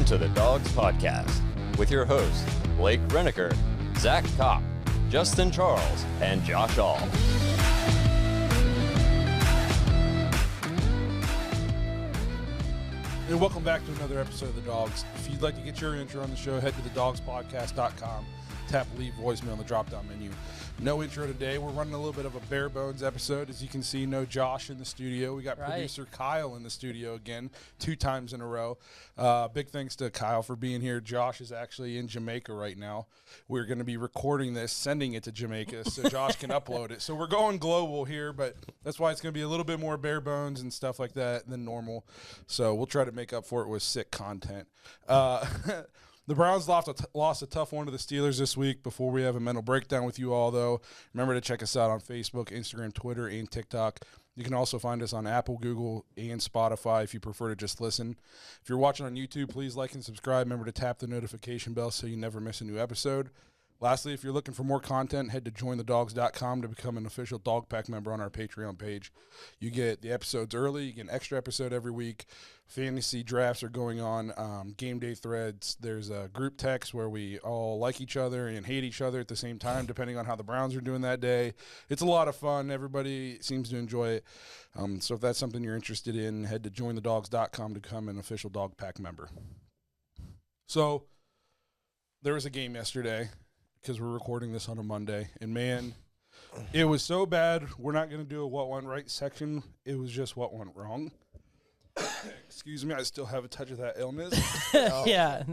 to the Dawgs Podcast with your hosts, Blake Reneker, Zach Kopp, Justin Charles, and Josh All. And welcome back to another episode of The Dawgs. If you'd like to get your intro on the show, head to thedawgspodcast.com. Tap leave voicemail in the drop-down menu. No intro today. We're running a little bit of a bare bones episode. As you can see, no Josh in the studio. We got producer Kyle in the studio again, 2 times in a row. Big thanks to Kyle for being here. Josh is actually in Jamaica right now. We're going to be recording this, sending it to Jamaica so Josh can upload it. So we're going global here, but that's why it's going to be a little bit more bare bones and stuff like that than normal. So we'll try to make up for it with sick content. The Browns lost a tough one to the Steelers this week. Before we have a mental breakdown with you all, though, remember to check us out on Facebook, Instagram, Twitter, and TikTok. You can also find us on Apple, Google, and Spotify if you prefer to just listen. If you're watching on YouTube, please like and subscribe. Remember to tap the notification bell so you never miss a new episode. Lastly, if you're looking for more content, head to jointhedawgs.com to become an official Dog Pack member on our Patreon page. You get the episodes early. You get an extra episode every week. Fantasy drafts are going on. Game day threads. There's a group text where we all like each other and hate each other at the same time, depending on how the Browns are doing that day. It's a lot of fun. Everybody seems to enjoy it. So if that's something you're interested in, head to jointhedawgs.com to become an official Dog Pack member. So there was a game yesterday, because we're recording this on a Monday, and man, it was so bad. We're not going to do a what went right section. It was just what went wrong. Excuse me, I still have a touch of that illness. Yeah.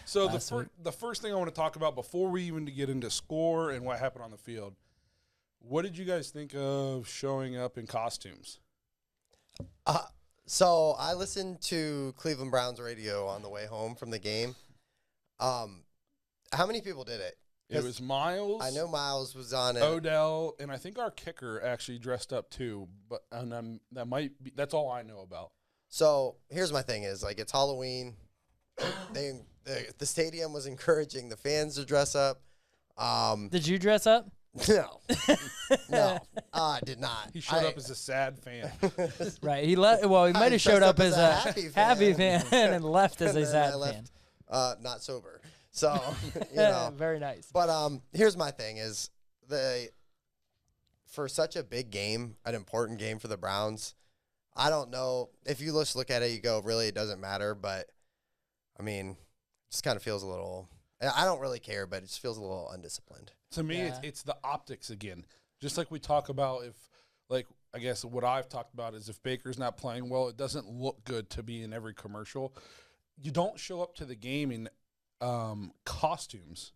So the first thing I want to talk about before we even get into score and what happened on the field, what did you guys think of showing up in costumes? So I listened to Cleveland Browns radio on the way home from the game. How many people did it? It was Miles. I know Miles was on it. Odell, and I think our kicker actually dressed up too. But that might be. That's all I know about. So here's my thing: is like it's Halloween. The stadium was encouraging the fans to dress up. Did you dress up? No, I did not. He showed up as a sad fan. Right. He might have showed up as a happy fan and left as a sad fan. Not sober. So, you know. Very nice. But here's my thing is for such a big game, an important game for the Browns, I don't know. If you just look at it, you go, really, it doesn't matter. But, I mean, it just kind of feels a little – I don't really care, but it just feels a little undisciplined. To me, it's the optics again. Just like we talk about I guess what I've talked about is if Baker's not playing well, it doesn't look good to be in every commercial. You don't show up to the game in costumes,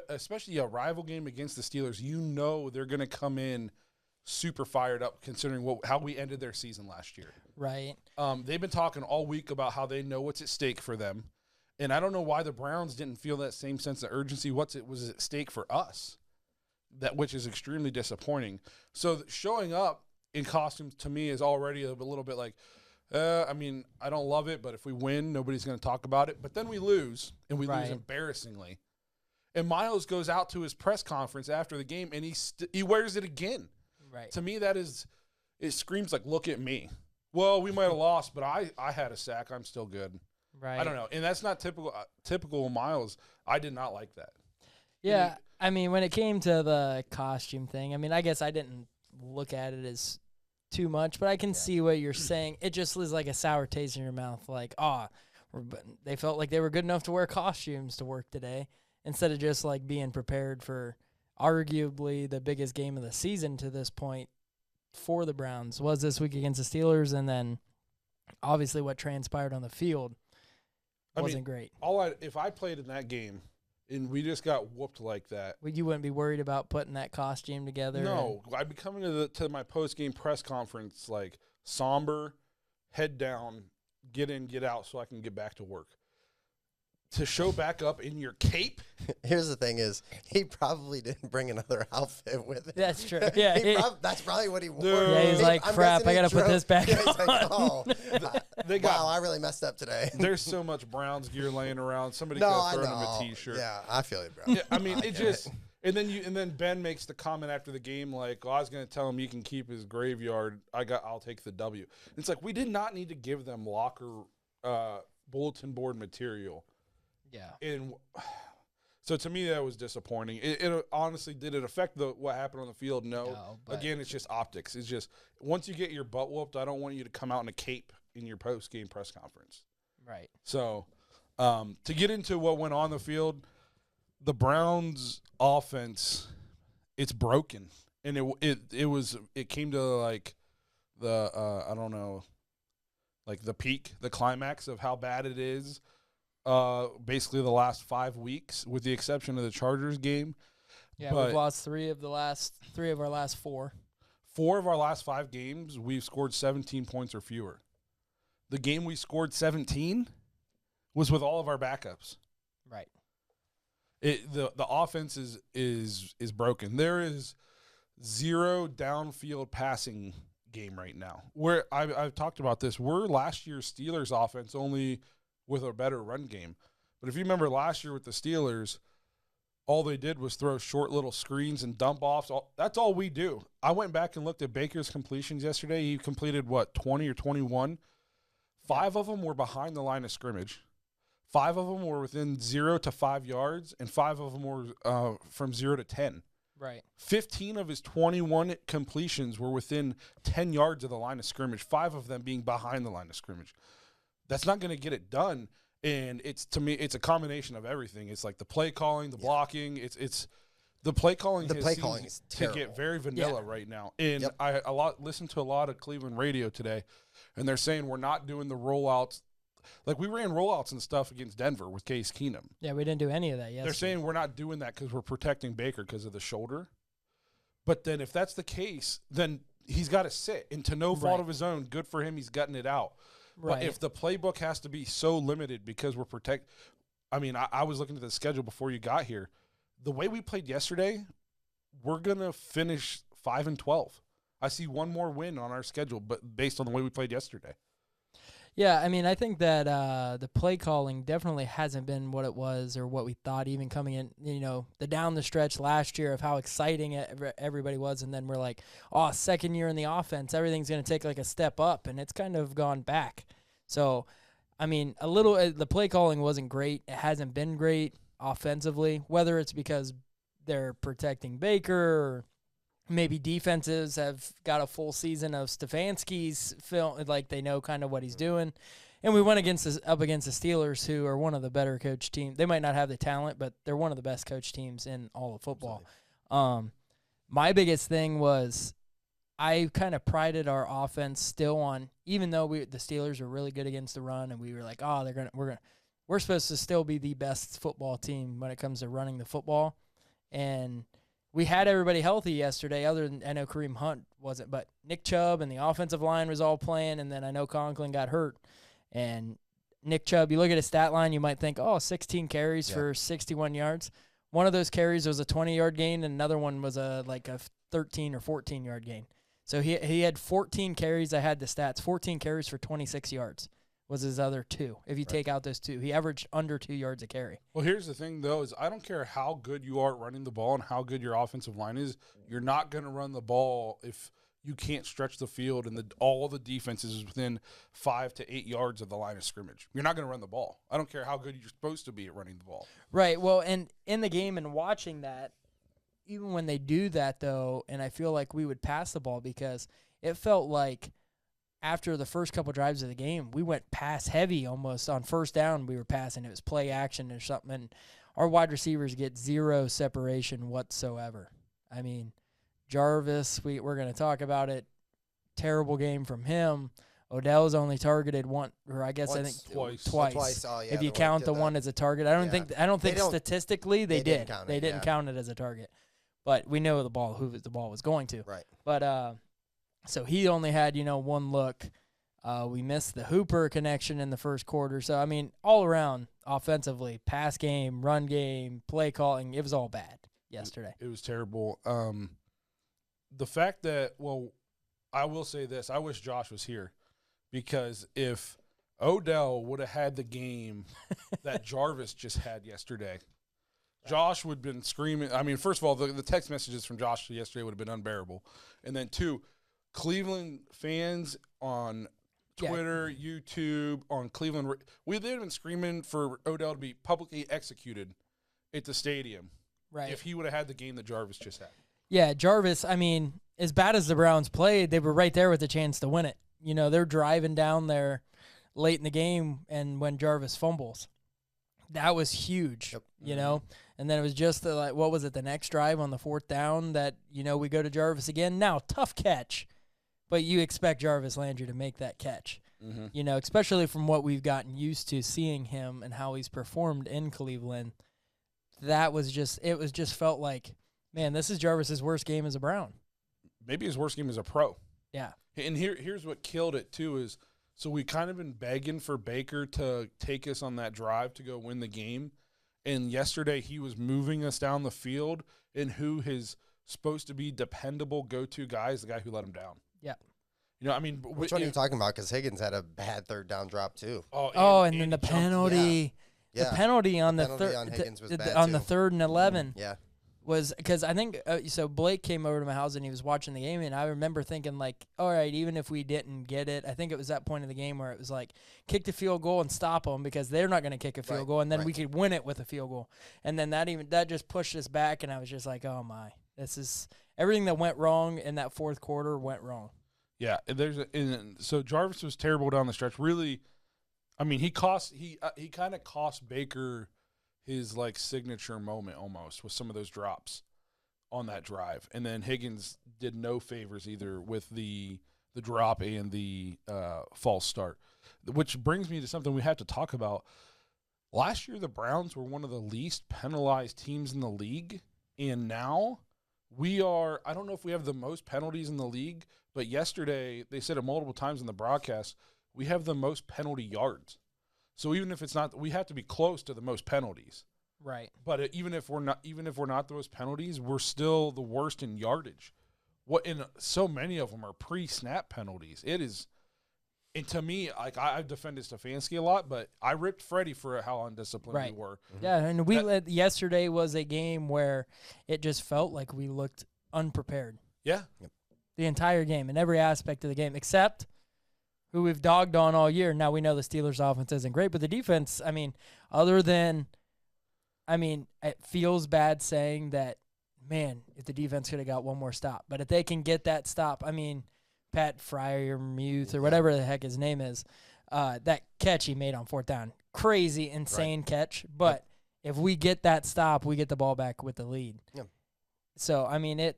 especially a rival game against the Steelers. You know they're going to come in super fired up considering how we ended their season last year. Right. They've been talking all week about how they know what's at stake for them. And I don't know why the Browns didn't feel that same sense of urgency. Was at stake for us, which is extremely disappointing. So showing up in costumes to me is already a little bit like, I mean, I don't love it, but if we win, nobody's going to talk about it. But then we lose, and we lose embarrassingly. And Miles goes out to his press conference after the game, and he wears it again. Right. To me, it screams like, look at me. Well, we might have lost, but I had a sack. I'm still good. Right. I don't know. And that's not typical Miles. I did not like that. Yeah. I mean, when it came to the costume thing, I mean, I guess I didn't look at it as too much, but I can see what you're saying. It just was like a sour taste in your mouth. Like, they felt like they were good enough to wear costumes to work today instead of just like being prepared for arguably the biggest game of the season to this point for the Browns was this week against the Steelers. And then obviously what transpired on the field wasn't great. If I played in that game and we just got whooped like that, you wouldn't be worried about putting that costume together? No. I'd be coming to my post-game press conference like somber, head down, get in, get out so I can get back to work. To show back up in your cape? Here's the thing is, he probably didn't bring another outfit with him. That's true. Yeah, that's probably what he wore. Yeah, he's like, crap, I got to put this back on. He's like, wow, I really messed up today. There's so much Browns gear laying around. Somebody could have thrown him a T-shirt. Yeah, I feel it, bro. Yeah, I mean, it just – and then Ben makes the comment after the game like, I was going to tell him he can keep his graveyard. I'll take the W. It's like we did not need to give them locker bulletin board material. Yeah. And so to me, that was disappointing. It honestly, did it affect what happened on the field? No. but Again, it's just optics. It's just once you get your butt whooped, I don't want you to come out in a cape in your post-game press conference. right. So to get into what went on the field, the Browns' offense, it's broken, and it came to like the I don't know, like the peak, the climax of how bad it is. Basically the last 5 weeks, with the exception of the Chargers game. Yeah, but we've lost three of our last 4. 4 of our last 5 games, we've scored 17 points or fewer. The game we scored 17 was with all of our backups. Right. The offense is broken. There is zero downfield passing game right now. Where I've talked about this. We're last year's Steelers offense, only with a better run game. But if you remember last year with the Steelers, all they did was throw short little screens and dump offs. That's all we do. I went back and looked at Baker's completions yesterday. He completed, 20 or 21? 5 of them were behind the line of scrimmage. 5 of them were within 0 to 5 yards, and 5 of them were from 0 to 10. Right. 15 of his 21 completions were within 10 yards of the line of scrimmage, 5 of them being behind the line of scrimmage. That's not going to get it done, and to me, it's a combination of everything. It's like the play calling, the blocking. It's the play calling. The play calling is to terrible. get very vanilla right now. And I listened to a lot of Cleveland radio today, and they're saying we're not doing the rollouts. Like we ran rollouts and stuff against Denver with Case Keenum. Yeah, we didn't do any of that yesterday. They're saying we're not doing that because we're protecting Baker because of the shoulder. But then if that's the case, then he's got to sit. And to no fault of his own, good for him, he's gutting it out. Right. But if the playbook has to be so limited because we're I was looking at the schedule before you got here. The way we played yesterday, we're going to finish 5-12. I see one more win on our schedule, but based on the way we played yesterday. Yeah, I mean, I think that the play calling definitely hasn't been what it was or what we thought even coming in, the down the stretch last year of how exciting everybody was. And then we're like, second year in the offense, everything's going to take like a step up, and it's kind of gone back. So, I mean, the play calling wasn't great. It hasn't been great offensively, whether it's because they're protecting Baker or maybe defenses have got a full season of Stefanski's film, like they know kind of what he's doing. And we went up against the Steelers, who are one of the better coach teams. They might not have the talent, but they're one of the best coach teams in all of football. My biggest thing was I kind of prided our offense still on, even though the Steelers are really good against the run, and we were like, we're supposed to still be the best football team when it comes to running the football. And we had everybody healthy yesterday, other than I know Kareem Hunt wasn't, but Nick Chubb and the offensive line was all playing, and then I know Conklin got hurt. And Nick Chubb, you look at his stat line, you might think, 16 carries for 61 yards. One of those carries was a 20-yard gain, and another one was a 13 or 14-yard gain. So he had 14 carries. I had the stats. 14 carries for 26 yards was his other 2. If you take out those 2, he averaged under 2 yards a carry. Well, here's the thing, though, is I don't care how good you are at running the ball and how good your offensive line is. You're not going to run the ball if you can't stretch the field and all the defense is within 5 to 8 yards of the line of scrimmage. You're not going to run the ball. I don't care how good you're supposed to be at running the ball. Right. Well, and in the game and watching that, even when they do that, though, and I feel like we would pass the ball because it felt like after the first couple drives of the game, we went pass heavy almost. On first down, we were passing. It was play action or something. And our wide receivers get zero separation whatsoever. I mean, Jarvis, we're going to talk about it. Terrible game from him. Odell's only targeted once, or I guess twice. Twice. Oh, yeah, if you count the one as a target, I don't think statistically they did. They didn't count it as a target. But we know who the ball was going to. Right. But so he only had, one look. We missed the Hooper connection in the first quarter. So, I mean, all around offensively, pass game, run game, play calling, it was all bad yesterday. It was terrible. The fact that, I will say this. I wish Josh was here because if Odell would have had the game that Jarvis just had yesterday, Josh would have been screaming. I mean, first of all, the text messages from Josh yesterday would have been unbearable. And then, 2, Cleveland fans on Twitter, YouTube, on Cleveland. They've been screaming for Odell to be publicly executed at the stadium. Right. If he would have had the game that Jarvis just had. Yeah, Jarvis, I mean, as bad as the Browns played, they were right there with a chance to win it. You know, they're driving down there late in the game, and when Jarvis fumbles, that was huge, you know. And then it was just what was it, the next drive on the 4th down that, you know, we go to Jarvis again. Now, tough catch, but you expect Jarvis Landry to make that catch, you know, especially from what we've gotten used to seeing him and how he's performed in Cleveland. That was just, it was just felt like, man, this is Jarvis's worst game as a Brown. Maybe his worst game as a pro. Yeah. And here's what killed it, too, is so we kind of been begging for Baker to take us on that drive to go win the game. And yesterday he was moving us down the field, and who his supposed to be dependable go-to guy is the guy who let him down. Yeah. You know, I mean. Which one are you talking about? Because Higgins had a bad 3rd down drop, too. And then the penalty. Yeah. The penalty on the penalty on Higgins was bad, on the too. 3rd and 11. Yeah. Was because I think so Blake came over to my house and he was watching the game, and I remember thinking, like, all right, even if we didn't get it, I think it was that point of the game where it was like, kick the field goal and stop them because they're not going to kick a field goal, and then we could win it with a field goal. And then that just pushed us back, and I was just like, oh my, this is everything that went wrong in that 4th quarter went wrong. Yeah, so Jarvis was terrible down the stretch. Really, I mean, he kind of cost Baker his like signature moment almost with some of those drops on that drive. And then Higgins did no favors either with the drop and the false start, which brings me to something we have to talk about. Last year, the Browns were one of the least penalized teams in the league. And now we are, I don't know if we have the most penalties in the league, but yesterday they said it multiple times in the broadcast, we have the most penalty yards. So even if it's not, we have to be close to the most penalties. Right. But even if we're not those penalties, we're still the worst in yardage. So many of them are pre-snap penalties. It is, and to me, like I've defended Stefanski a lot, but I ripped Freddie for how undisciplined we were. Yeah, and yesterday was a game where it just felt like we looked unprepared. Yeah. The entire game, in every aspect of the game, except who we've dogged on all year. Now we know the Steelers' offense isn't great, but the defense, I mean, it feels bad saying that, man, if the defense could have got one more stop. But if they can get that stop, I mean, Pat Freiermuth or whatever the heck his name is, that catch he made on 4th down, crazy, insane catch. But if we get that stop, we get the ball back with the lead. Yeah. So, I mean, it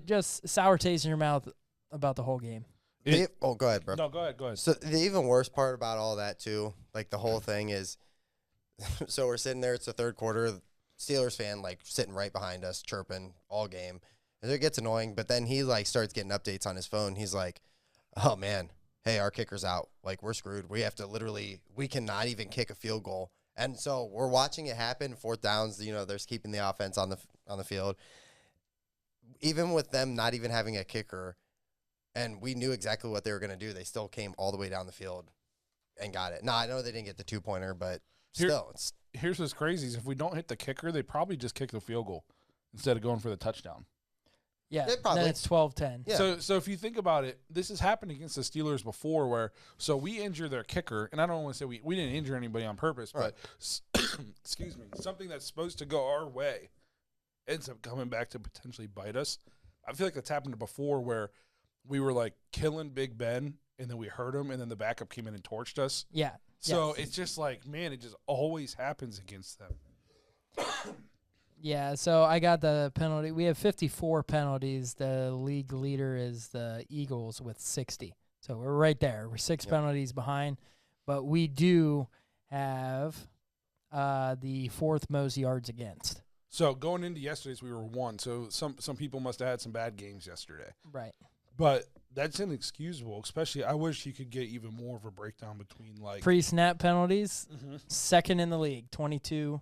just sour taste in your mouth about the whole game. Go ahead, bro. No, go ahead. So the even worse part about all that, too, like the whole thing is, so we're sitting there, it's the 3rd quarter, Steelers fan, like, sitting right behind us, chirping all game. And it gets annoying, but then he, like, starts getting updates on his phone. He's like, oh, man, hey, our kicker's out. Like, we're screwed. We have to we cannot even kick a field goal. And so we're watching it happen, 4th downs, you know, they're keeping the offense on the field. Even with them not even having a kicker, and we knew exactly what they were going to do, they still came all the way down the field and got it. Now, I know they didn't get the 2-pointer, but still. Here's what's crazy is if we don't hit the kicker, they probably just kick the field goal instead of going for the touchdown. Yeah, probably. then it's 12-10. Yeah. So if you think about it, this has happened against the Steelers before where so we injure their kicker, and I don't want to say we didn't injure anybody on purpose, but excuse me, something that's supposed to go our way ends up coming back to potentially bite us. I feel like that's happened before where we were like killing Big Ben, and then we hurt him, and then the backup came in and torched us. Yeah. So it's just like, man, it just always happens against them. Yeah, so I got the penalty. We have 54 penalties. The league leader is the Eagles with 60. So we're right there. We're 6 penalties behind. But we do have the 4th most yards against. So going into yesterday's, we were 1. So some people must have had some bad games yesterday. Right. But that's inexcusable, especially I wish you could get even more of a breakdown between like pre-snap penalties, 2nd in the league, 22.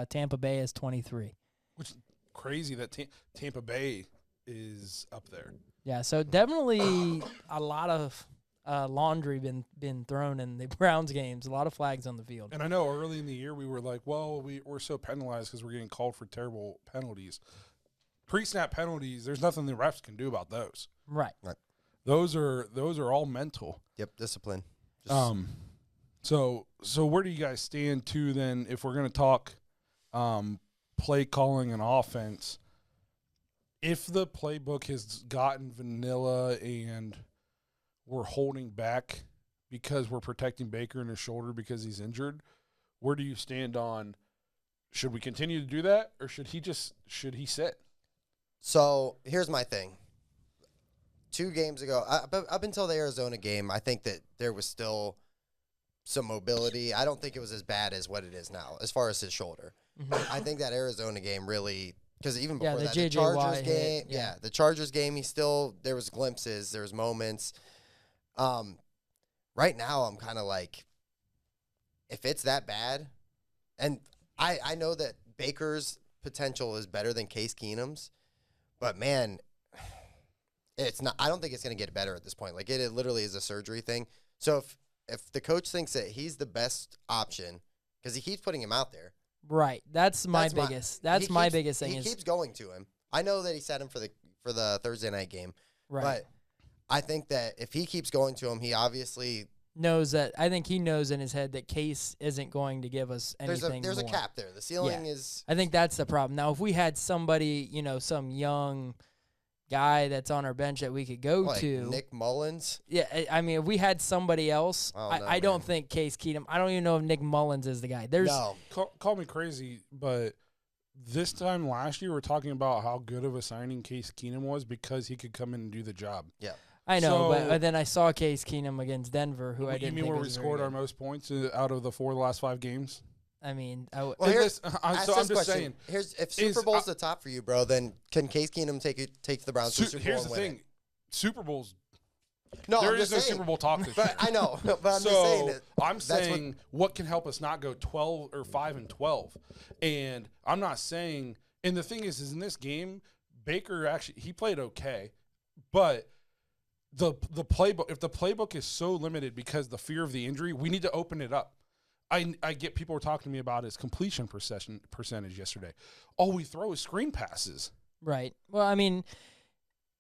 Tampa Bay is 23. Which is crazy that Tampa Bay is up there. Yeah, so definitely a lot of laundry been thrown in the Browns games. A lot of flags on the field. And I know early in the year we were like, well, we're so penalized because we're getting called for terrible penalties. Pre-snap penalties, there's nothing the refs can do about those. Right. those are all mental. Yep, discipline. So where do you guys stand too then if we're going to talk play calling and offense? If the playbook has gotten vanilla and we're holding back because we're protecting Baker in his shoulder because he's injured, where do you stand on should we continue to do that or should he sit? So here's my thing. 2 games ago, up until the Arizona game, I think that there was still some mobility. I don't think it was as bad as what it is now as far as his shoulder. Mm-hmm. I think that Arizona game really, because even before that, the Chargers game, the Chargers game, there was glimpses, there was moments. Right now, I'm kind of like, if it's that bad, and I know that Baker's potential is better than Case Keenum's, but man, it's not. I don't think it's going to get better at this point. Like it literally is a surgery thing. So if the coach thinks that he's the best option, because he keeps putting him out there, right? That's my biggest thing. He keeps going to him. I know that he set him for the Thursday night game, right? But I think that if he keeps going to him, he obviously knows that. I think he knows in his head that Case isn't going to give us anything. There's more. A cap there. The ceiling is. I think that's the problem. Now, if we had somebody, some young guy that's on our bench that we could go to, Nick Mullins. Yeah, I mean, if we had somebody else, I don't think Case Keenum. I don't even know if Nick Mullins is the guy. No. Call me crazy, but this time last year we're talking about how good of a signing Case Keenum was because he could come in and do the job. Yeah. I know, but then I saw Case Keenum against Denver, who I didn't. You mean where we scored our most points out of the 4 of the last 5 games? I mean, I'm just saying. If Super Bowl's the top for you, bro, then can Case Keenum take the Browns to the Super Bowl? Here's the thing, Super Bowls. No, there is no Super Bowl talk this year. I know, but I'm just saying. I'm saying what can help us not go 12 or 5-12, and I'm not saying. And the thing is in this game, Baker actually he played okay, but the playbook. If the playbook is so limited because the fear of the injury, we need to open it up. I get people were talking to me about his completion percentage yesterday. All we throw is screen passes. Right. Well, I mean,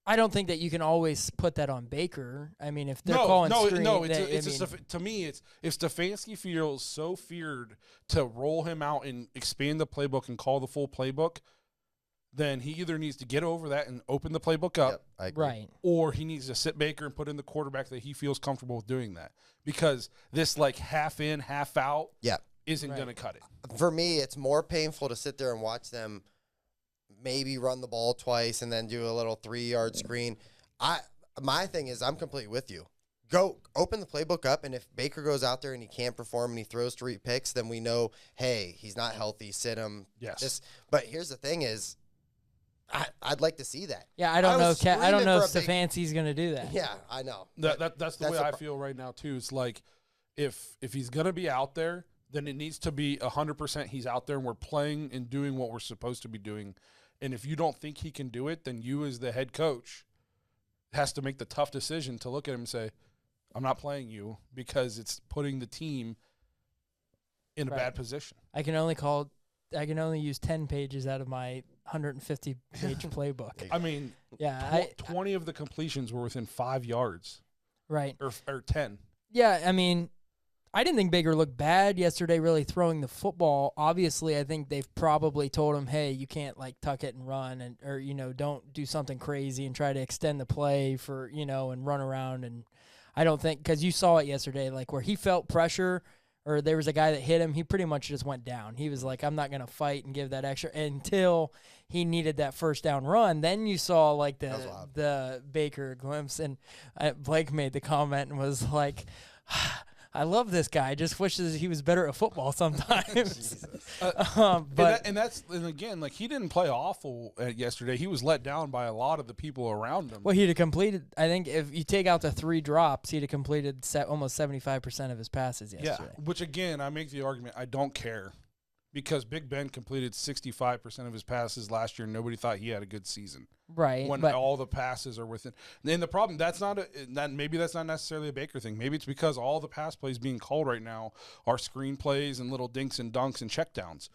I don't think that you can always put that on Baker. I mean, if they're calling screen. To me, it's if Stefanski feels so feared to roll him out and expand the playbook and call the full playbook, then he either needs to get over that and open the playbook up, right, or he needs to sit Baker and put in the quarterback that he feels comfortable with doing that. Because this half in, half out isn't going to cut it. For me, it's more painful to sit there and watch them maybe run the ball twice and then do a little 3-yard screen. My thing is I'm completely with you. Go open the playbook up, and if Baker goes out there and he can't perform and he throws 3 picks, then we know, hey, he's not healthy, sit him. Yes. But here's the thing is, I'd like to see that. Yeah, I don't know if Stefanski's going to do that. Yeah, I know. That's the way I feel right now too. It's like if he's going to be out there, then it needs to be 100% he's out there and we're playing and doing what we're supposed to be doing. And if you don't think he can do it, then you as the head coach has to make the tough decision to look at him and say, I'm not playing you because it's putting the team in a bad position. I can only use 10 pages out of my 150-page playbook. I mean, 20 of the completions were within 5 yards. Right. Or 10. Yeah, I mean, I didn't think Baker looked bad yesterday really throwing the football. Obviously, I think they've probably told him, hey, you can't, tuck it and run or don't do something crazy and try to extend the play for, and run around. And I don't think – because you saw it yesterday, where he felt pressure – or there was a guy that hit him, he pretty much just went down. He was like, I'm not going to fight and give that extra until he needed that first down run. Then you saw the Baker glimpse, and Blake made the comment and was like, I love this guy. Just wishes he was better at football sometimes. And again, he didn't play awful yesterday. He was let down by a lot of the people around him. Well, he'd have completed. I think if you take out the 3 drops, he'd have completed almost 75% of his passes yesterday. Yeah, which again, I make the argument. I don't care because Big Ben completed 65% of his passes last year. And nobody thought he had a good season. Right. When all the passes are within. And the problem, maybe that's not necessarily a Baker thing. Maybe it's because all the pass plays being called right now are screen plays and little dinks and dunks and checkdowns.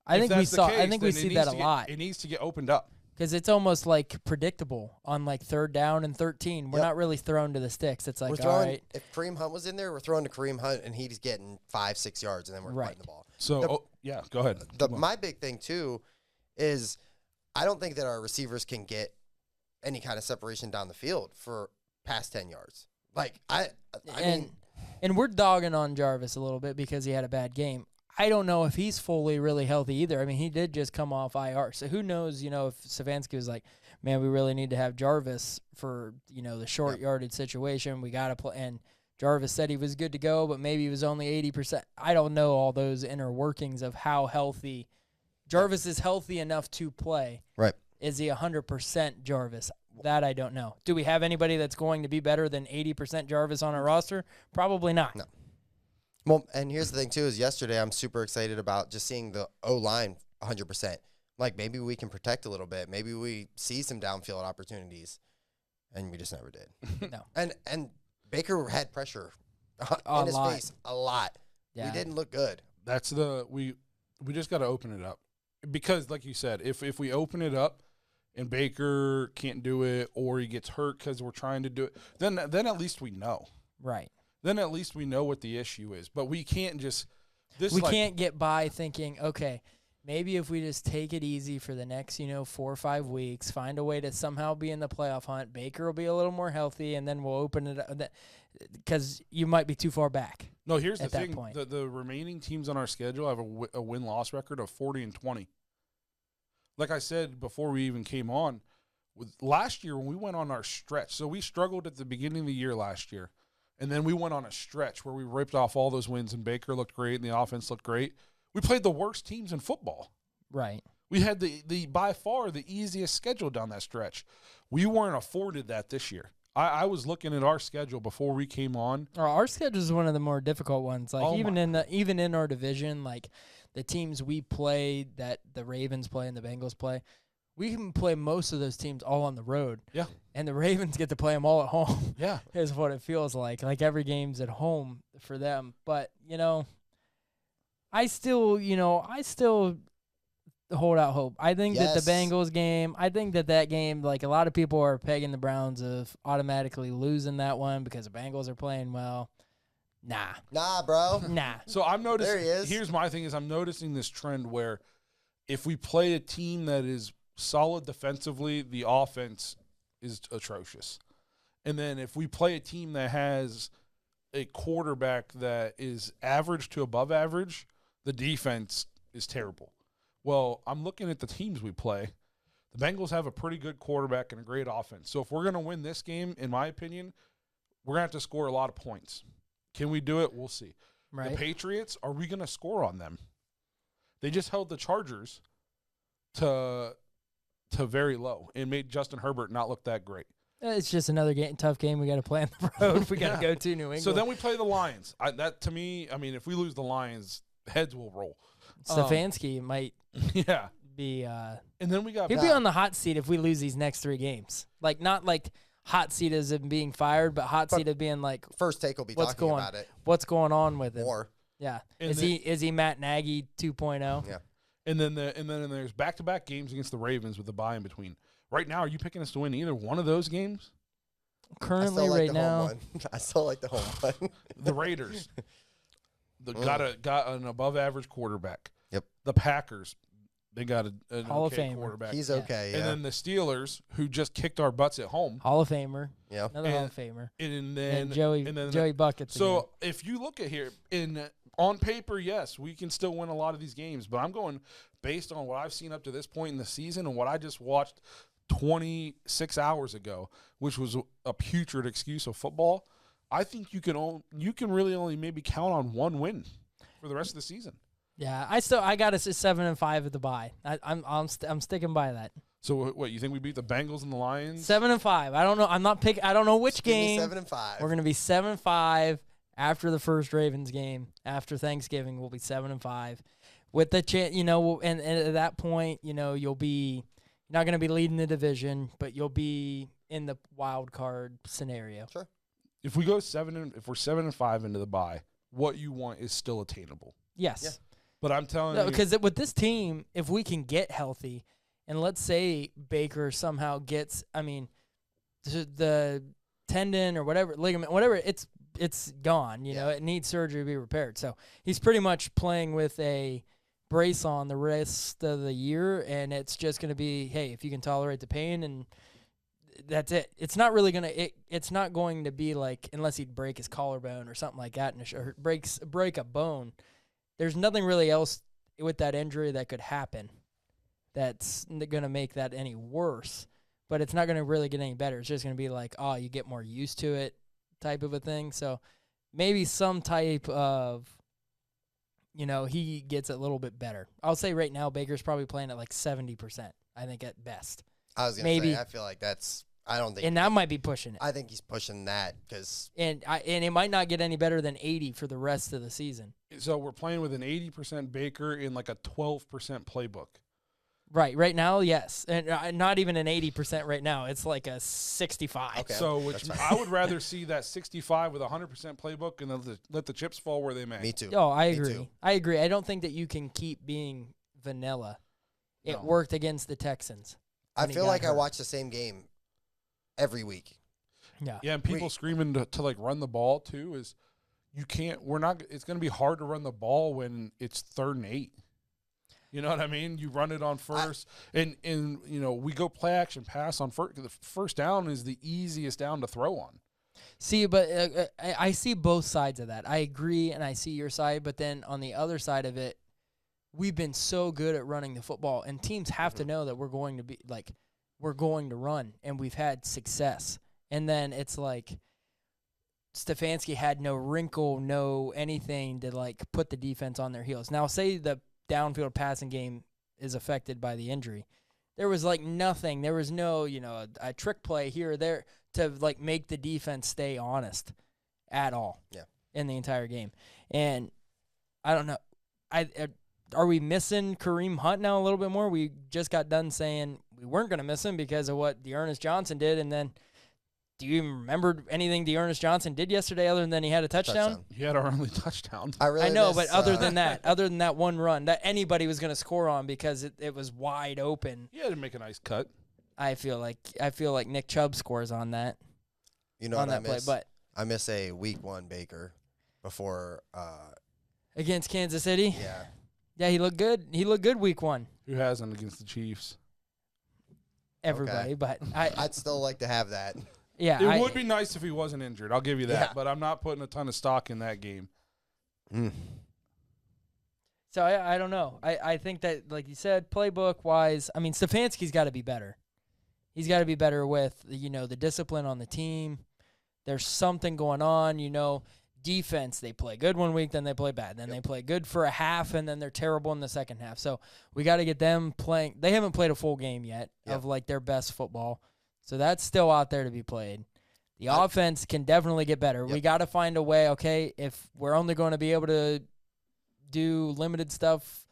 I think we see that a lot. It needs to get opened up. Because it's almost like predictable on like 3rd down and 13. We're not really thrown to the sticks. It's like, all right. If Kareem Hunt was in there, we're throwing to Kareem Hunt, and he's getting 5-6 yards, and then we're fighting the ball. So, go ahead. My big thing, too, is I don't think that our receivers can get any kind of separation down the field for past 10 yards. Like, I mean. And we're dogging on Jarvis a little bit because he had a bad game. I don't know if he's fully really healthy either. I mean, he did just come off IR. So who knows, if Savansky was like, man, we really need to have Jarvis for, the short yardage situation. We got to play. And Jarvis said he was good to go, but maybe he was only 80%. I don't know all those inner workings of how healthy. Jarvis is healthy enough to play. Right. Is he 100% Jarvis? That I don't know. Do we have anybody that's going to be better than 80% Jarvis on our roster? Probably not. No. Well, and here's the thing, too, is yesterday I'm super excited about just seeing the O-line 100%. Like, maybe we can protect a little bit. Maybe we see some downfield opportunities, and we just never did. No. And Baker had pressure A in his lot. face a lot. Yeah. We didn't look good. That's we just got to open it up. Because, like you said, if we open it up and Baker can't do it or he gets hurt because we're trying to do it, then at least we know. Right. Then at least we know what the issue is. But we can't just we can't get by thinking, okay, maybe if we just take it easy for the next, 4 or 5 weeks, find a way to somehow be in the playoff hunt, Baker will be a little more healthy, and then we'll open it up. Because you might be too far back. No, here's the that thing. point. The remaining teams on our schedule have a win-loss record of 40-20. Like I said before we even came on, with last year when we went on our stretch, so we struggled at the beginning of the year last year. And then we went on a stretch where we ripped off all those wins, and Baker looked great, and the offense looked great. We played the worst teams in football. Right. We had the by far the easiest schedule down that stretch. We weren't afforded that this year. I was looking at our schedule before we came on. Our schedule is one of the more difficult ones. Like even in our division, like the teams we play, that the Ravens play and the Bengals play, we can play most of those teams all on the road. Yeah. And the Ravens get to play them all at home. Yeah. Is what it feels like. Like every game's at home for them. But, I still hold out hope. I think that the Bengals game, that game, like a lot of people are pegging the Browns of automatically losing that one because the Bengals are playing well. Nah, bro. Nah. So I'm noticing. There he is. Here's my thing: is I'm noticing this trend where if we play a team that is solid defensively, the offense is atrocious, and then if we play a team that has a quarterback that is average to above average, the defense is terrible. Well, I'm looking at the teams we play. The Bengals have a pretty good quarterback and a great offense. So if we're going to win this game, in my opinion, we're going to have to score a lot of points. Can we do it? We'll see. Right. The Patriots, are we going to score on them? They just held the Chargers to very low and made Justin Herbert not look that great. It's just another tough game we got to play on the road. We got to go to New England. So then we play the Lions. That, to me, I mean, if we lose the Lions, heads will roll. Stefanski might be and then we got he'd be on the hot seat if we lose these next 3 games. Like not like hot seat as in being fired, but hot seat of being like First Take will be talking about it. What's going on with him? More. Yeah. And Is he Matt Nagy 2.0? Yeah. And then there's back-to-back games against the Ravens with the bye in between. Right now, are you picking us to win either one of those games? Currently, right now, I still like the home one. The Raiders got an above-average quarterback. Yep. The Packers, they got an Hall of okay Famer. quarterback. He's okay. And then the Steelers, who just kicked our butts at home. Hall of Famer. Yeah. Another Hall of Famer. And then Joey Buckets. So if you look at here on paper, yes, we can still win a lot of these games, but I'm going based on what I've seen up to this point in the season and what I just watched 26 hours ago, which was a putrid excuse of football. I think you can really only maybe count on one win for the rest of the season. Yeah, I got us at 7-5 at the bye. I'm sticking by that. So what you think we beat the Bengals and the Lions? 7-5. I don't know. I'm not picking. I don't know which game. 7-5. We're gonna be 7-5 after the first Ravens game. After Thanksgiving, we'll be 7-5 with the chance. And at that point, you'll be not gonna be leading the division, but you'll be in the wild card scenario. Sure. If we go if we're 7-5 into the bye, what you want is still attainable. Yes. Yeah. But I'm telling you, because with this team, if we can get healthy And let's say Baker somehow gets, the tendon or whatever, ligament, whatever, it's gone. You know, it needs surgery to be repaired. So he's pretty much playing with a brace on the rest of the year, and it's just going to be, hey, if you can tolerate the pain, and that's it. It's not really going to it's not going to be like, unless he'd break his collarbone or something like that, or break a bone. There's nothing really else with that injury that could happen that's going to make that any worse, but it's not going to really get any better. It's just going to be like, oh, you get more used to it type of a thing. So maybe some type of, he gets a little bit better. I'll say right now Baker's probably playing at like 70%, I think, at best. I was going to say, I feel like I don't think. And that might be pushing it. I think he's pushing that because. And it might not get any better than 80 for the rest of the season. So we're playing with an 80% Baker in like a 12% playbook. Right now, yes. And not even an 80% right now. It's like a 65. Okay. So I would rather see that 65 with a 100% playbook and let the chips fall where they may. Me too. Oh, I agree. I agree. I don't think that you can keep being vanilla. It worked against the Texans. I feel like I watch the same game every week. Yeah, and people screaming to like run the ball too is it's going to be hard to run the ball when it's 3rd and 8. You know what I mean? You run it on first, and we go play action pass on first. The first down is the easiest down to throw on. See, but I see both sides of that. I agree, and I see your side, but then on the other side of it, we've been so good at running the football, and teams have to know that we're going to run, and we've had success. And then it's like Stefanski had no wrinkle, no anything to like put the defense on their heels. Now, say the downfield passing game is affected by the injury. There was like nothing. There was no, a trick play here or there to like make the defense stay honest at all. Yeah. In the entire game. And I don't know. Are we missing Kareem Hunt now a little bit more? We just got done saying we weren't going to miss him because of what Dearness Johnson did, and then do you even remember anything Dearness Johnson did yesterday other than he had a touchdown? He had our only touchdown. I know, but other than that one run that anybody was going to score on because it was wide open. He had to make a nice cut. I feel like Nick Chubb scores on that. You know what I miss? Play, but I miss a week 1 Baker before against Kansas City. Yeah. Yeah, he looked good. He looked good week 1. Who hasn't against the Chiefs? Everybody, but I'd still like to have that. Yeah, it would be nice if he wasn't injured. I'll give you that, but I'm not putting a ton of stock in that game. So I don't know. I think that, like you said, playbook-wise, Stefanski's got to be better. He's got to be better with, the discipline on the team. There's something going on, Defense, they play good one week, then they play bad. Then they play good for a half, and then they're terrible in the second half. So we got to get them playing. They haven't played a full game yet of, like, their best football. So that's still out there to be played. The offense can definitely get better. We got to find a way, okay, if we're only going to be able to do limited stuff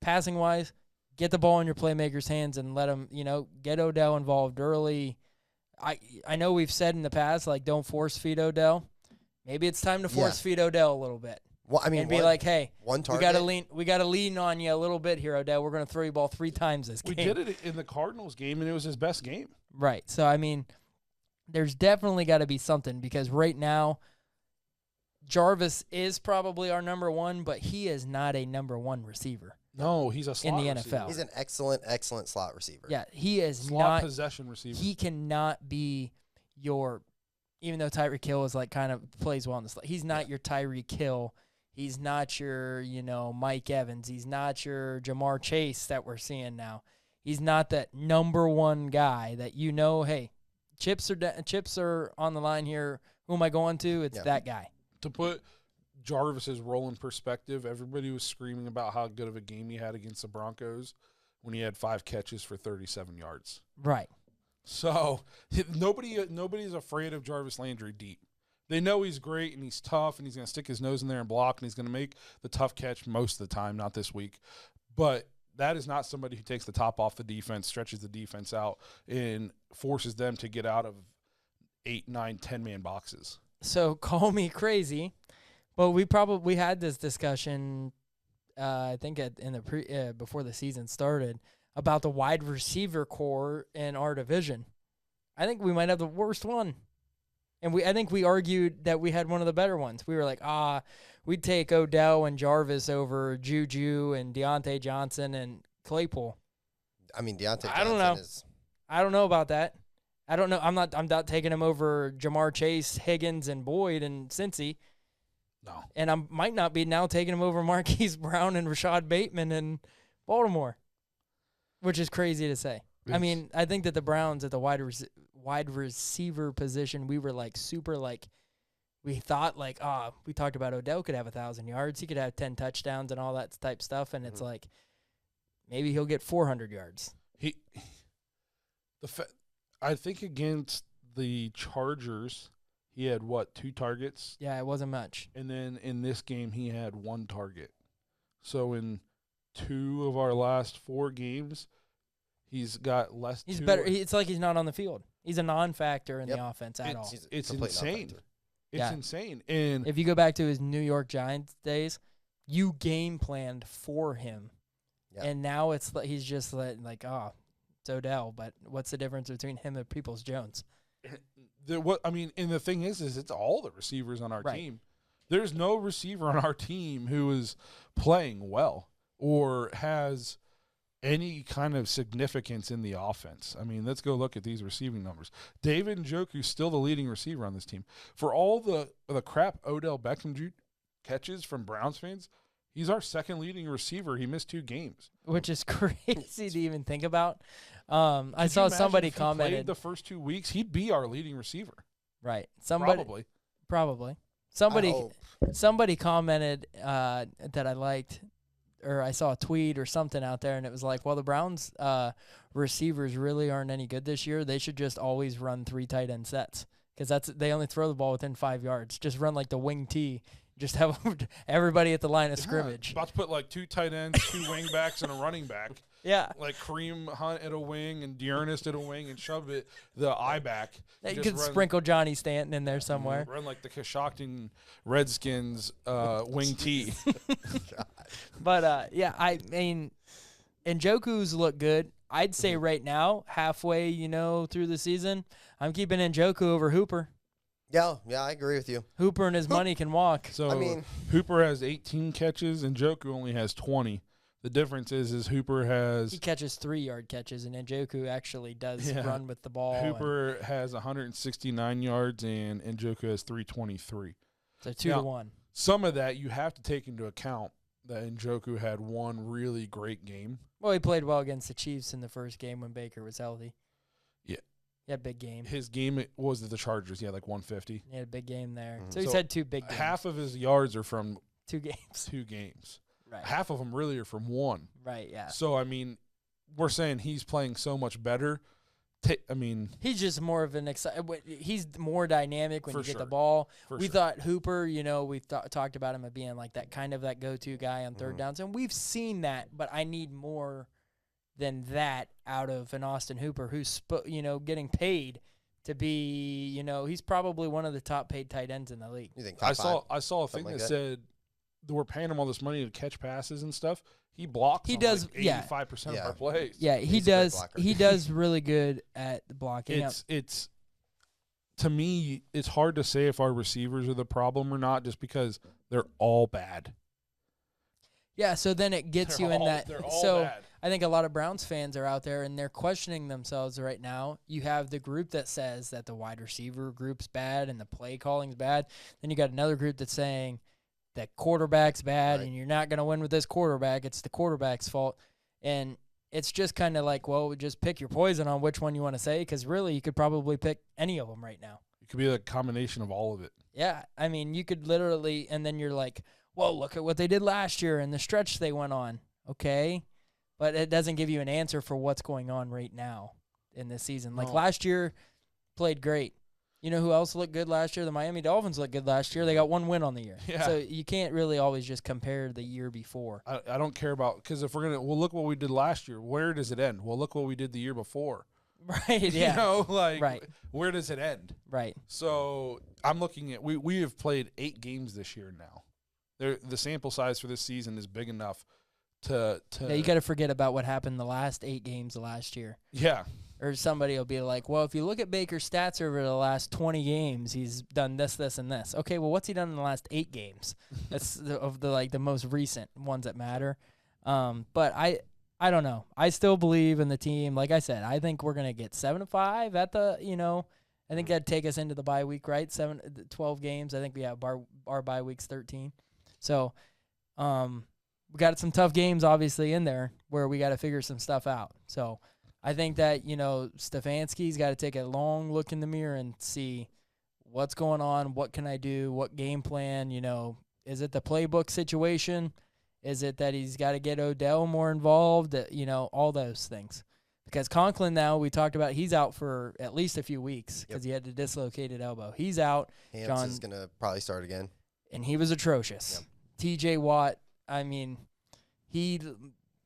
passing-wise, get the ball in your playmakers' hands and let them, get Odell involved early. I know we've said in the past, like, don't force-feed Odell. Maybe it's time to force-feed Odell a little bit. Well, and be like, hey, one target. we gotta lean on you a little bit here, Odell. We're gonna throw you the ball 3 times this game. We did it in the Cardinals game, and it was his best game. Right. So there's definitely got to be something because right now, Jarvis is probably our number 1, but he is not a number 1 receiver. No, he's a slot in the receiver. NFL. He's an excellent slot receiver. Yeah, he is slot possession receiver. He cannot be your. Even though Tyreek Hill is like kind of plays well in the slot, he's not your Tyreek Hill. He's not your, Mike Evans. He's not your Jamar Chase that we're seeing now. He's not that number 1 guy that hey, chips are on the line here. Who am I going to? It's that guy. To put Jarvis's role in perspective, everybody was screaming about how good of a game he had against the Broncos when he had 5 catches for 37 yards. Right. So nobody's afraid of Jarvis Landry deep. They know he's great and he's tough and he's going to stick his nose in there and block and he's going to make the tough catch most of the time, not this week. But that is not somebody who takes the top off the defense, stretches the defense out, and forces them to get out of 8, 9, 10-man boxes. So call me crazy, but we had this discussion, I think in the before the season started about the wide receiver core in our division. I think we might have the worst one. And I think we argued that we had one of the better ones. We were like, we'd take Odell and Jarvis over Juju and Deontay Johnson and Claypool. I mean, Deontay Johnson I don't know. is... I don't know about that. I don't know. I'm not taking him over Jamar Chase, Higgins, and Boyd and Cincy. No. And I might not be now taking him over Marquise Brown and Rashad Bateman in Baltimore, which is crazy to say. I mean, I think that the Browns at the wide receiver position, we were like super like, we thought like, we talked about Odell could have 1,000 yards. He could have 10 touchdowns and all that type stuff. And it's like, maybe he'll get 400 yards. I think against the Chargers, he had, 2 targets? Yeah, it wasn't much. And then in this game, he had 1 target. So in 2 of our last 4 games, he's got less. He's better. It's like he's not on the field. He's a non-factor in the offense at all. It's insane. It's insane. And if you go back to his New York Giants days, you game planned for him. Yep. And now it's like he's just like, it's Odell, but what's the difference between him and Peoples-Jones? And the thing is it's all the receivers on our team. There's no receiver on our team who is playing well or has any kind of significance in the offense. I mean, let's go look at these receiving numbers. David Njoku's still the leading receiver on this team. For all the crap Odell Beckham catches from Browns fans, he's our second leading receiver. He missed 2 games. Which is crazy to even think about. I saw somebody commented the first 2 weeks, he'd be our leading receiver. Right. Probably. Somebody commented that I liked, or I saw a tweet or something out there, and it was like, well, the Browns receivers really aren't any good this year. They should just always run 3 tight end sets because they only throw the ball within 5 yards. Just run like the wing T. Just have everybody at the line of scrimmage. About to put like 2 tight ends, 2 wing backs, and a running back. Yeah. Like Kareem Hunt at a wing and Dearness at a wing and shove the eye back. You could sprinkle Johnny Stanton in there somewhere. Run like the Coshocton Redskins wing T. But, I mean, Njoku's look good. I'd say right now, halfway, through the season, I'm keeping Njoku over Hooper. Yeah, I agree with you. Hooper and his money can walk. So, Hooper has 18 catches and Njoku only has 20. The difference is Hooper he catches 3-yard catches, and Njoku actually does run with the ball. Hooper has 169 yards, and Njoku has 323. So 2-1. Some of that you have to take into account that Njoku had 1 really great game. Well, he played well against the Chiefs in the first game when Baker was healthy. Yeah. He had a big game. His game was the Chargers. He had like 150. He had a big game there. Mm-hmm. So he's had 2 big games. Half of his yards are from 2 games. 2 games. Right. Half of them really are from 1. Right, yeah. So, I mean, we're saying he's playing so much better. He's just more of an he's more dynamic when you get the ball. We thought Hooper, we talked about him as being like that kind of that go-to guy on third downs, and we've seen that, but I need more than that out of an Austin Hooper who's, getting paid to be, he's probably one of the top paid tight ends in the league. You think I saw a thing that said we're paying him all this money to catch passes and stuff. He blocks. He does. Like 85% of our plays. Yeah, he does. He does really good at the blocking. It's to me, it's hard to say if our receivers are the problem or not, just because they're all bad. Yeah, so then it gets They're you in all- that. they're all So bad. I think a lot of Browns fans are out there and they're questioning themselves right now. You have the group that says that the wide receiver group's bad and the play calling's bad. Then you got another group that's saying that quarterback's bad and you're not going to win with this quarterback. It's the quarterback's fault. And it's just kind of like, well, just pick your poison on which one you want to say, because really you could probably pick any of them right now. It could be a combination of all of it. Yeah, I mean, you could literally, and then you're like, well, look at what they did last year and the stretch they went on. Okay, but it doesn't give you an answer for what's going on right now in this season. Like last year, played great. You know who else looked good last year? The Miami Dolphins looked good last year. They got 1 win on the year. Yeah. So you can't really always just compare the year before. I don't care about, because if we're going to, well, look what we did last year. Where does it end? Well, look what we did the year before. Right, yeah. Right. Where does it end? Right. So I'm looking at, we have played 8 games this year now. The sample size for this season is big enough Yeah, you got to forget about what happened the last 8 games of last year. Yeah. Or somebody will be like, well, if you look at Baker's stats over the last 20 games, he's done this, this, and this. Okay, well, what's he done in the last 8 games? That's the most recent ones that matter. But I don't know. I still believe in the team. Like I said, I think we're gonna get 7-5 at the. I think that'd take us into the bye week, right? 12 games. I think we have our bye week's 13. So, we got some tough games obviously in there where we got to figure some stuff out. So. I think that, Stefanski's got to take a long look in the mirror and see what's going on, what can I do, what game plan, is it the playbook situation? Is it that he's got to get Odell more involved, all those things. Because Conklin now, we talked about, he's out for at least a few weeks because he had a dislocated elbow. He's out. Hans is going to probably start again. And he was atrocious. Yep. T.J. Watt, he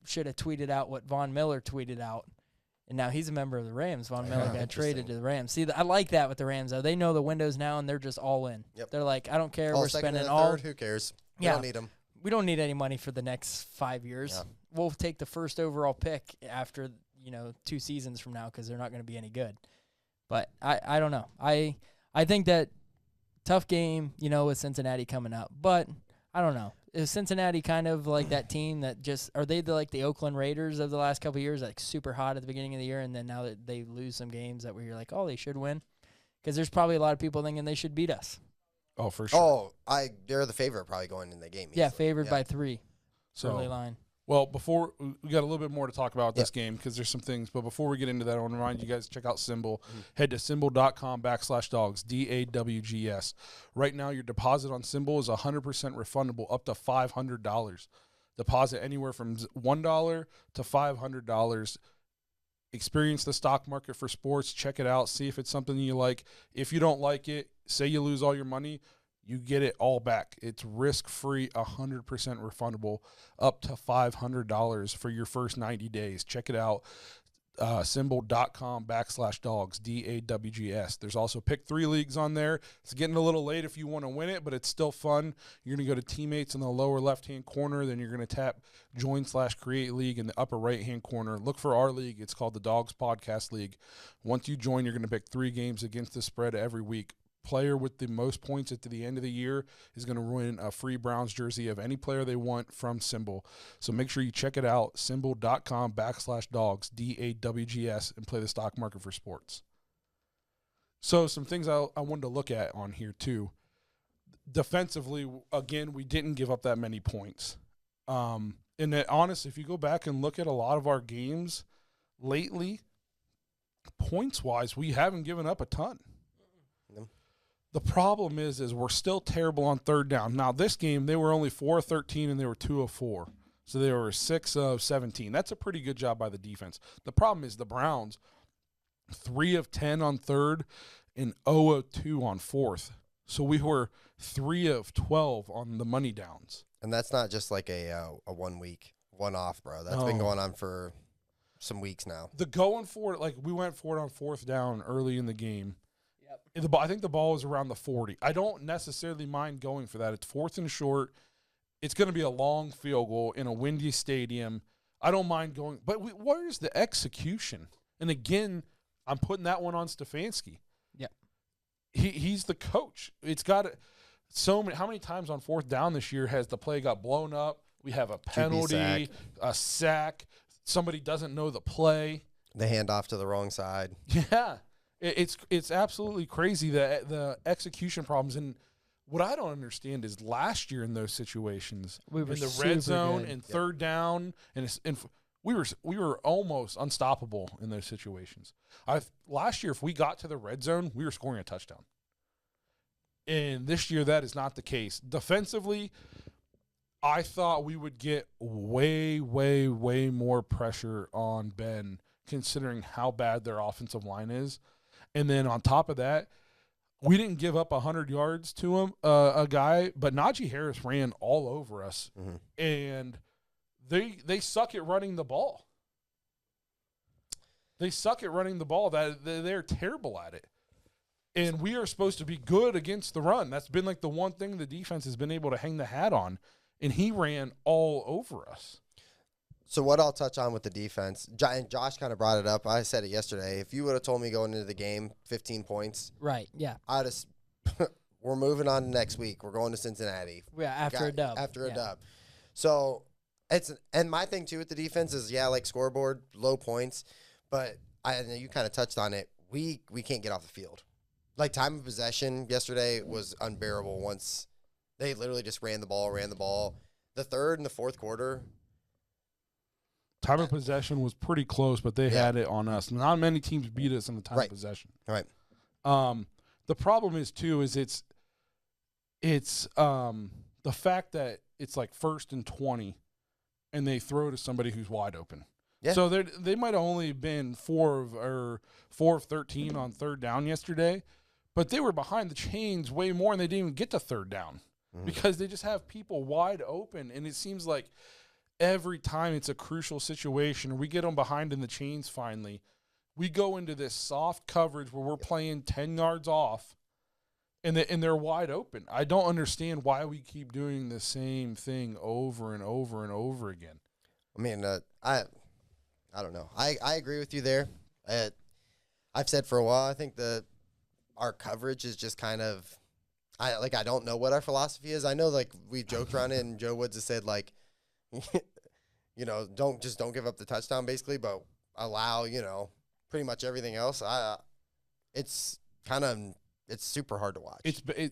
should have tweeted out what Von Miller tweeted out. And now he's a member of the Rams. Von Miller got traded to the Rams. See, I like that with the Rams, though. They know the windows now, and they're just all in. Yep. They're like, I don't care. All we're spending all. Third, who cares? We don't need them. We don't need any money for the next 5 years. Yeah. We'll take the first overall pick after 2 seasons from now because they're not going to be any good. But I don't know. I think that tough game, with Cincinnati coming up. But I don't know. Is Cincinnati kind of like that team that just – are they like the Oakland Raiders of the last couple of years, like super hot at the beginning of the year, and then now that they lose some games that where you're like, oh, they should win? Because there's probably a lot of people thinking they should beat us. Oh, for sure. Oh, they're the favorite probably going in the game. Yeah, favored by 3. So, early line. Well, before we got a little bit more to talk about this game because there's some things. But before we get into that, I want to remind you guys to check out Symbol. Head to symbol.com/dogs, DAWGS. Right now, your deposit on Symbol is 100% refundable up to $500. Deposit anywhere from $1 to $500. Experience the stock market for sports. Check it out. See if it's something you like. If you don't like it, say you lose all your money, you get it all back. It's risk-free, 100% refundable, up to $500 for your first 90 days. Check it out, symbol.com/dogs, DAWGS. There's also Pick 3 leagues on there. It's getting a little late if you want to win it, but it's still fun. You're going to go to teammates in the lower left-hand corner. Then you're going to tap join/create league in the upper right-hand corner. Look for our league. It's called the Dawgs Podcast League. Once you join, you're going to pick 3 games against the spread every week. Player with the most points at the end of the year is going to win a free Browns jersey of any player they want from Symbol. So make sure you check it out, symbol.com/dogs, DAWGS, and play the stock market for sports. So some things I wanted to look at on here too. Defensively, again, we didn't give up that many points. And honestly, if you go back and look at a lot of our games lately, points-wise, we haven't given up a ton. The problem is we're still terrible on third down. Now, this game, they were only 4 of 13, and they were 2 of 4. So they were 6 of 17. That's a pretty good job by the defense. The problem is the Browns, 3 of 10 on third and 0 of 2 on fourth. So we were 3 of 12 on the money downs. And that's not just like a 1 week, one-off, bro. That's been going on for some weeks now. The going for it, like we went for it on fourth down early in the game. I think the ball was around the 40. I don't necessarily mind going for that. It's 4th and short. It's going to be a long field goal in a windy stadium. I don't mind going. But where's the execution? And again, I'm putting that one on Stefanski. Yeah. He's the coach. It's got so many. How many times on fourth down this year has the play got blown up? We have a penalty, a sack. Somebody doesn't know the play. The handoff to the wrong side. Yeah. It's absolutely crazy, the execution problems. And what I don't understand is last year in those situations, in the red zone and third down, and we were almost unstoppable in those situations. Last year, if we got to the red zone, we were scoring a touchdown. And this year, that is not the case. Defensively, I thought we would get way, way, way more pressure on Ben, considering how bad their offensive line is. And then on top of that, we didn't give up 100 yards to him, a guy, but Najee Harris ran all over us. Mm-hmm. And they suck at running the ball. They suck at running the ball. They're terrible at it. And we are supposed to be good against the run. That's been like the one thing the defense has been able to hang the hat on. And he ran all over us. So what I'll touch on with the defense, and Josh kind of brought it up. I said it yesterday. If you would have told me going into the game 15 points, Right, yeah. I'd have. We're moving on to next week. We're going to Cincinnati. Yeah, after a dub. After a dub. So and my thing too with the defense is like scoreboard, low points, but you kind of touched on it. We can't get off the field. Like time of possession yesterday was unbearable. Once they literally just ran the ball. The third and the fourth quarter. Time of possession was pretty close, but they had it on us. Not many teams beat us in the time of possession. Right. The problem is too it's the fact that it's like 1st and 20, and they throw to somebody who's wide open. Yeah. So they might have only been 4 of 13 on third down yesterday, but they were behind the chains way more, and they didn't even get to third down because they just have people wide open, and it seems like every time it's a crucial situation, we get them behind in the chains finally, we go into this soft coverage where we're playing 10 yards off, and they're wide open. I don't understand why we keep doing the same thing over and over and over again. I mean, I don't know. I agree with you there. I've said for a while, I think our coverage is just kind of I don't know what our philosophy is. I know like we joked around it, and Joe Woods has said like, don't give up the touchdown basically, but allow pretty much everything else. It's super hard to watch.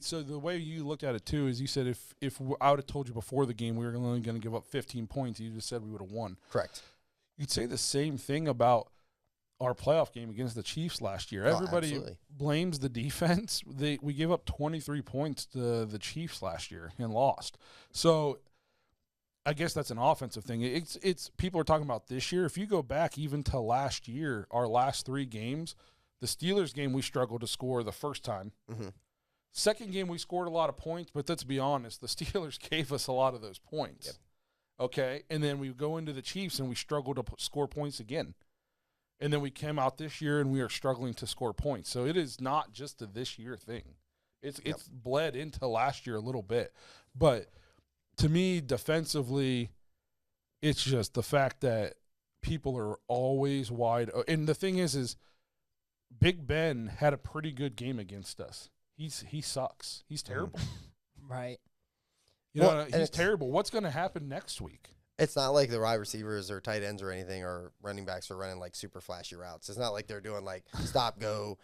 So the way you looked at it too is you said if I would have told you before the game we were only going to give up 15 points, you just said we would have won. Correct. You'd say the same thing about our playoff game against the Chiefs last year. Everybody absolutely blames the defense. We gave up 23 points to the Chiefs last year and lost. So I guess that's an offensive thing. It's people are talking about this year. If you go back even to last year, our last 3 games, the Steelers game we struggled to score the first time. Mm-hmm. Second game we scored a lot of points, but let's be honest, the Steelers gave us a lot of those points. Yep. Okay, and then we go into the Chiefs and we struggle to score points again. And then we came out this year and we are struggling to score points. So it is not just a this year thing. It's bled into last year a little bit. But to me, defensively, it's just the fact that people are always wide. And the thing is Big Ben had a pretty good game against us. He sucks. He's terrible. Right. He's terrible. What's going to happen next week? It's not like the wide receivers or tight ends or anything or running backs are running like super flashy routes. It's not like they're doing like stop, go,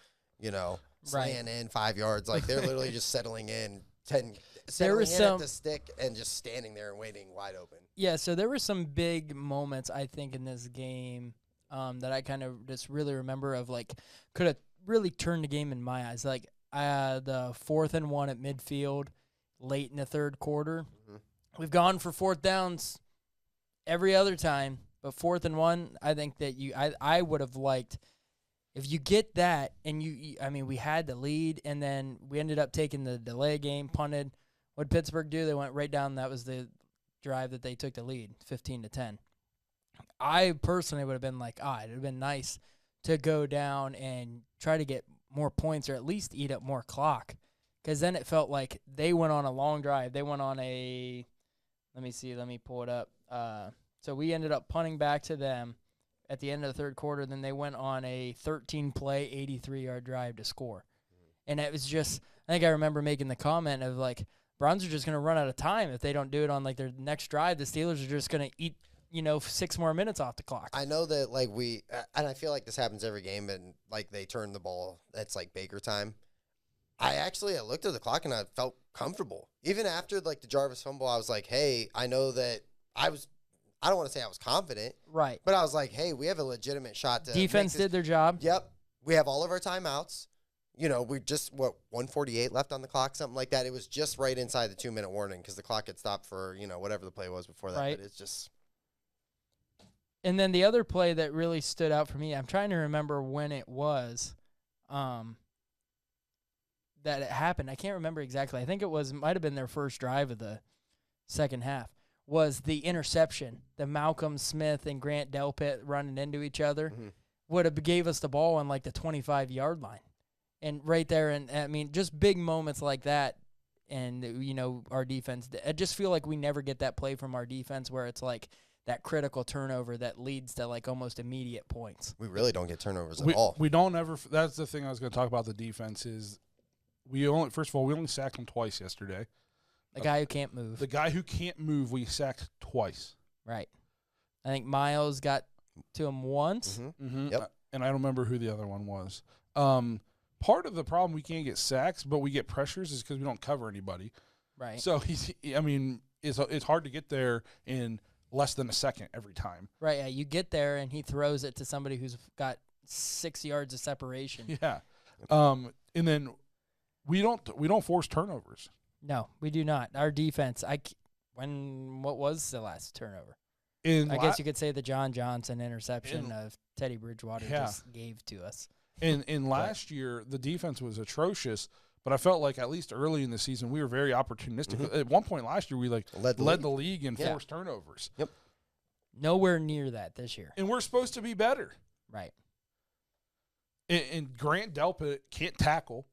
slaying in 5 yards. Like they're literally just settling in at the stick and just standing there and waiting wide open. Yeah, so there were some big moments, I think, in this game that I kind of just really remember of like could have really turned the game in my eyes. Like the 4th and 1 at midfield late in the third quarter. Mm-hmm. We've gone for 4th downs every other time, but 4th and 1, I think that I would have liked if you get that and we had the lead and then we ended up taking the delay game, punted. What did Pittsburgh do? They went right down. That was the drive that they took the lead, 15-10. I personally would have been like, it would have been nice to go down and try to get more points or at least eat up more clock, because then it felt like they went on a long drive. They went on a – let me pull it up. So we ended up punting back to them at the end of the third quarter. Then they went on a 13-play, 83-yard drive to score. And it was just – I think I remember making the comment of, like, Browns are just going to run out of time if they don't do it on, like, their next drive. The Steelers are just going to eat, 6 more minutes off the clock. I know that, like, and I feel like this happens every game, and, like, they turn the ball. That's, like, Baker time. I looked at the clock, and I felt comfortable. Even after, like, the Jarvis fumble, I was like, hey, I know that I don't want to say I was confident. Right. But I was like, hey, we have a legitimate shot to defense did their job. Yep. We have all of our timeouts. We just, 148 left on the clock, something like that. It was just right inside the 2-minute warning because the clock had stopped for, whatever the play was before that. Right. But it's just. And then the other play that really stood out for me, I'm trying to remember when it was that it happened. I can't remember exactly. I think it might have been their first drive of the second half, was the interception. The Malcolm Smith and Grant Delpit running into each other would have gave us the ball on, like, the 25-yard line. And right there, and I mean, just big moments like that, and, our defense. I just feel like we never get that play from our defense where it's like that critical turnover that leads to like almost immediate points. We really don't get turnovers at all. We don't ever. That's the thing I was going to talk about. The defense is we only sacked him twice yesterday. The guy who can't move. The guy who can't move, we sacked twice. Right. I think Miles got to him once. Yep. And I don't remember who the other one was. Part of the problem we can't get sacks, but we get pressures is because we don't cover anybody. Right. So it's hard to get there in less than a second every time. Right. Yeah. You get there and he throws it to somebody who's got 6 yards of separation. Yeah. And then we don't force turnovers. No, we do not. Our defense. What was the last turnover? I guess you could say the John Johnson interception of Teddy Bridgewater just gave to us. In last year, the defense was atrocious, but I felt like at least early in the season we were very opportunistic. At one point last year, we led the league in forced turnovers. Yep. Nowhere near that this year. And we're supposed to be better. Right. And Grant Delpit can't tackle.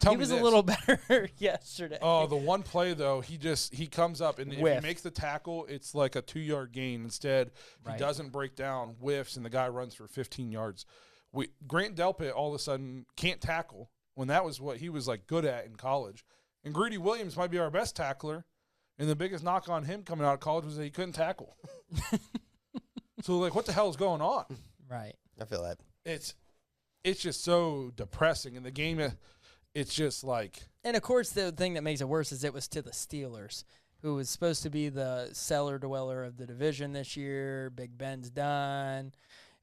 He was a little better yesterday. Oh, the one play, though, he comes up, and if he makes the tackle, it's like a 2-yard gain. Instead, he doesn't break down, whiffs, and the guy runs for 15 yards. Grant Delpit all of a sudden can't tackle when that was what he was like good at in college. And Greedy Williams might be our best tackler, and the biggest knock on him coming out of college was that he couldn't tackle. So, like, what the hell is going on? Right. I feel that. It's just so depressing. In the game, it's just like. And, of course, the thing that makes it worse is it was to the Steelers, who was supposed to be the cellar dweller of the division this year. Big Ben's done.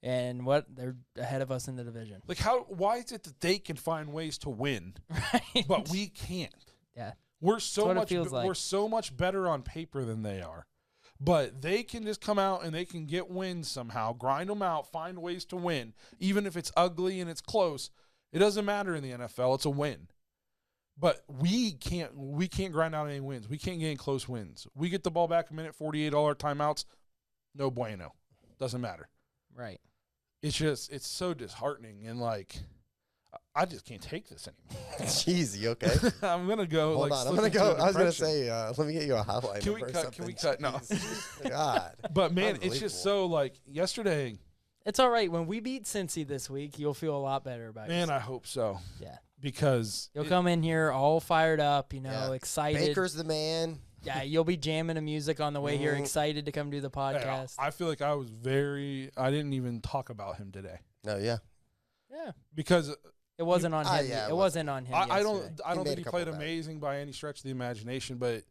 And they're ahead of us in the division. Like, why is it that they can find ways to win, but we can't? Yeah. We're so much better on paper than they are. But they can just come out and they can get wins somehow, grind them out, find ways to win. Even if it's ugly and it's close, it doesn't matter in the NFL. It's a win. But we can't grind out any wins. We can't get any close wins. We get the ball back a minute, 48 timeouts, no bueno. Doesn't matter. Right. It's so disheartening, and like I just can't take this anymore. Jeez, you okay? I'm gonna go. Hold on, I'm gonna go. I was gonna say, let me get you a hotline. Can we cut? Can we cut? No. God. But man, it's just so like yesterday. It's all right. When we beat Cincy this week, you'll feel a lot better about it. Man, I hope so. Yeah. Because you'll come in here all fired up, excited. Baker's the man. Yeah, you'll be jamming the music on the way here, excited to come do the podcast. I feel like I didn't even talk about him today. No, yeah. Yeah. Because it wasn't on him. Yeah, it wasn't on him. I don't think he played amazing by any stretch of the imagination, but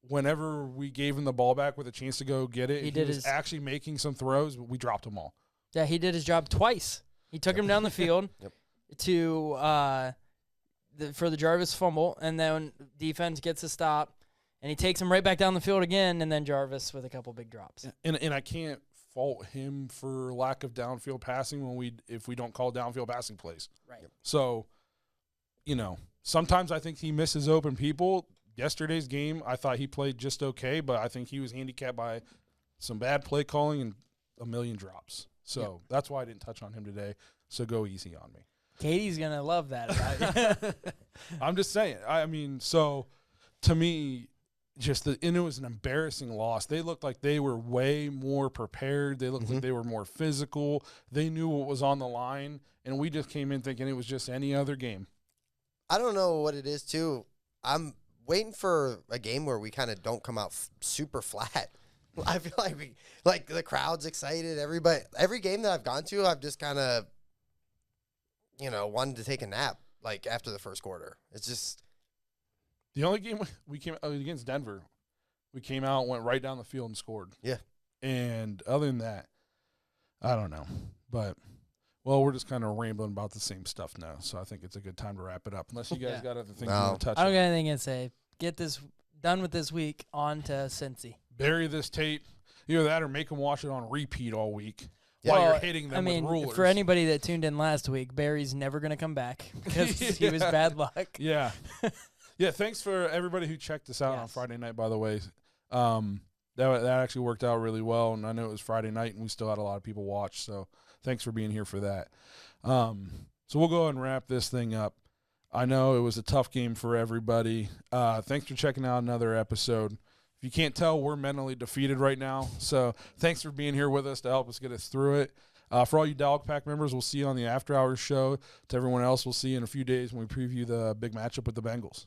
whenever we gave him the ball back with a chance to go get it, he was actually making some throws, but we dropped them all. Yeah, he did his job twice. He took him down the field for the Jarvis fumble, and then defense gets a stop. And he takes him right back down the field again, and then Jarvis with a couple big drops. And I can't fault him for lack of downfield passing if we don't call downfield passing plays. Right. So, sometimes I think he misses open people. Yesterday's game, I thought he played just okay, but I think he was handicapped by some bad play calling and a million drops. So that's why I didn't touch on him today. So go easy on me. Katie's going to love that about you. I'm just saying. So to me, and it was an embarrassing loss. They looked like they were way more prepared. They looked like they were more physical. They knew what was on the line, and we just came in thinking it was just any other game. I don't know what it is, too. I'm waiting for a game where we kind of don't come out super flat. I feel like the crowd's excited. Every game that I've gone to, I've just kind of, wanted to take a nap, like, after the first quarter. It's just... The only game we came against Denver, we came out, went right down the field, and scored. Yeah. And other than that, I don't know. But, we're just kind of rambling about the same stuff now, so I think it's a good time to wrap it up. Unless you guys got other things you want to touch on. I don't got anything to say. Get this done with this week, on to Cincy. Bury this tape. Either that or make them watch it on repeat all week. While you're hitting them with rulers. For anybody that tuned in last week, Barry's never going to come back because he was bad luck. Yeah. Yeah, thanks for everybody who checked us out on Friday night, by the way. That actually worked out really well, and I know it was Friday night, and we still had a lot of people watch, so thanks for being here for that. So we'll go ahead and wrap this thing up. I know it was a tough game for everybody. Thanks for checking out another episode. If you can't tell, we're mentally defeated right now. So thanks for being here with us to help us get us through it. For all you Dog Pack members, we'll see you on the After Hours show. To everyone else, we'll see you in a few days when we preview the big matchup with the Bengals.